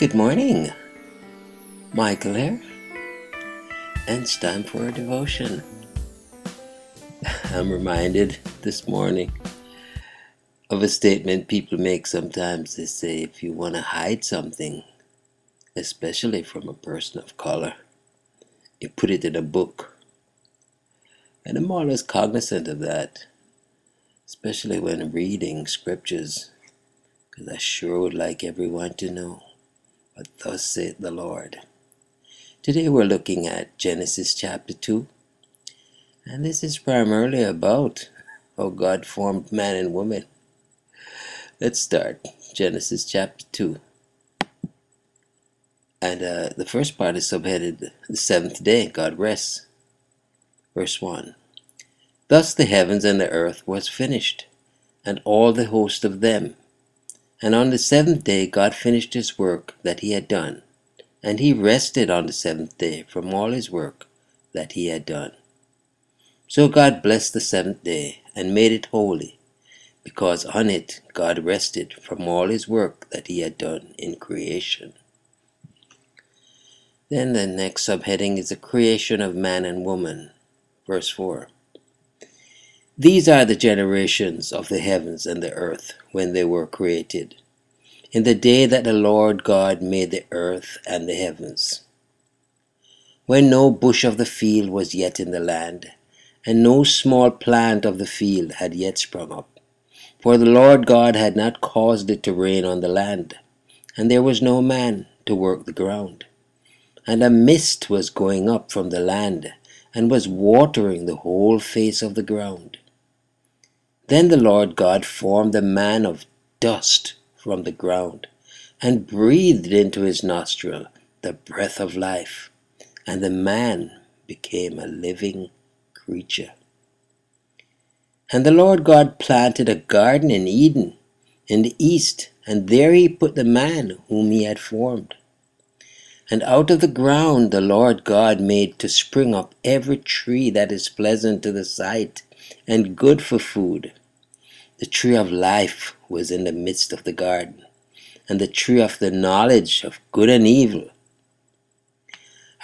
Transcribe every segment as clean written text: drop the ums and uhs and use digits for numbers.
Good morning, Michael here, and it's time for a devotion. I'm reminded this morning of a statement people make sometimes. They say if you want to hide something, especially from a person of color, you put it in a book. And I'm always cognizant of that, especially when reading scriptures, because I sure would like everyone to know what thus saith the Lord. Today we're looking at Genesis chapter 2, and this is primarily about how God formed man and woman. Let's start. Genesis chapter 2. And the first part is subheaded, The seventh day, God rests. Verse 1. Thus the heavens and the earth was finished, and all the host of them. And on the seventh day God finished his work that he had done, and he rested on the seventh day from all his work that he had done. So God blessed the seventh day, and made it holy, because on it God rested from all his work that he had done in creation. Then the next subheading is the creation of man and woman. Verse 4. These are the generations of the heavens and the earth when they were created, in the day that the Lord God made the earth and the heavens, when no bush of the field was yet in the land, and no small plant of the field had yet sprung up. For the Lord God had not caused it to rain on the land, and there was no man to work the ground. And a mist was going up from the land, and was watering the whole face of the ground. Then the Lord God formed the man of dust from the ground, and breathed into his nostril the breath of life, and the man became a living creature. And the Lord God planted a garden in Eden, in the east, and there he put the man whom he had formed. And out of the ground the Lord God made to spring up every tree that is pleasant to the sight, and good for food. The tree of life was in the midst of the garden, and the tree of the knowledge of good and evil.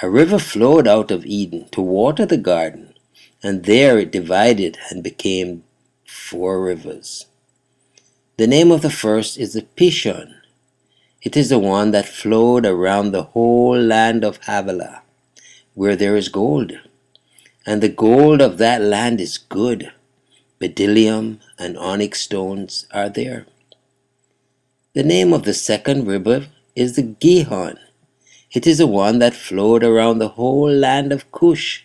A river flowed out of Eden to water the garden, and there it divided and became 4 rivers. The name of the first is the Pishon. It is the one that flowed around the whole land of Havilah, where there is gold. And the gold of that land is good. Bdellium and onyx stones are there. The name of the second river is the Gihon. It is the one that flowed around the whole land of Cush.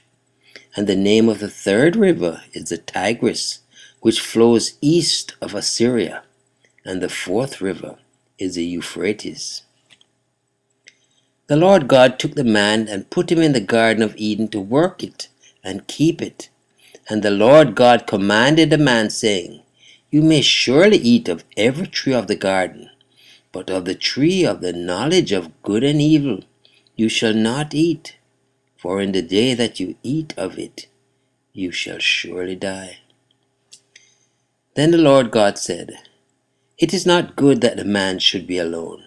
And the name of the third river is the Tigris, which flows east of Assyria. And the fourth river is the Euphrates. The Lord God took the man and put him in the Garden of Eden to work it and keep it. And the Lord God commanded the man, saying, You may surely eat of every tree of the garden, but of the tree of the knowledge of good and evil you shall not eat, for in the day that you eat of it, you shall surely die. Then the Lord God said, It is not good that the man should be alone.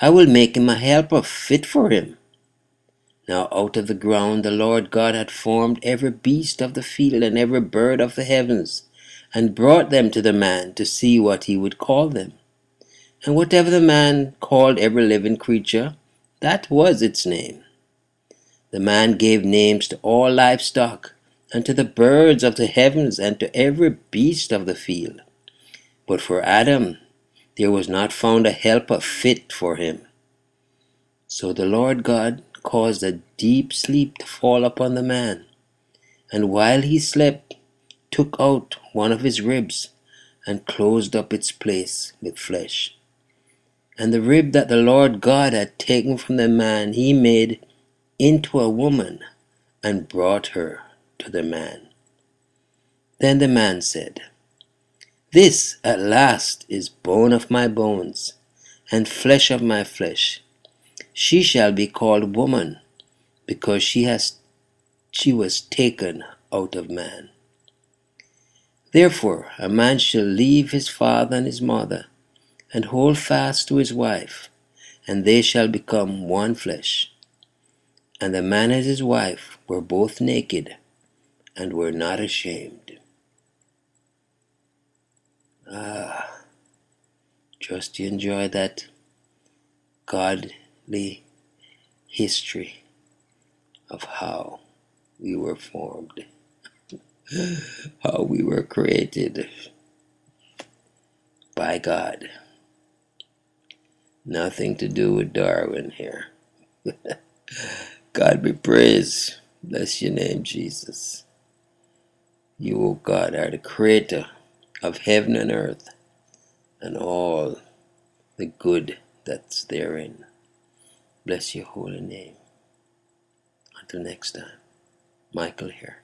I will make him a helper fit for him. Now out of the ground the Lord God had formed every beast of the field and every bird of the heavens, and brought them to the man to see what he would call them. And whatever the man called every living creature, that was its name. The man gave names to all livestock, and to the birds of the heavens, and to every beast of the field. But for Adam there was not found a helper fit for him. So the Lord God caused a deep sleep to fall upon the man, and while he slept, took out one of his ribs, and closed up its place with flesh. And the rib that the Lord God had taken from the man he made into a woman, and brought her to the man. Then the man said, This at last is bone of my bones, and flesh of my flesh. She shall be called woman, because she was taken out of man. Therefore a man shall leave his father and his mother, and hold fast to his wife, and they shall become one flesh. And the man and his wife were both naked and were not ashamed. Just to enjoy that godly history of how we were formed, how we were created by God. Nothing to do with Darwin here. God be praised. Bless your name, Jesus. You, O God, are the creator of heaven and earth and all the good that's therein. Bless your holy name. Until next time, Michael here.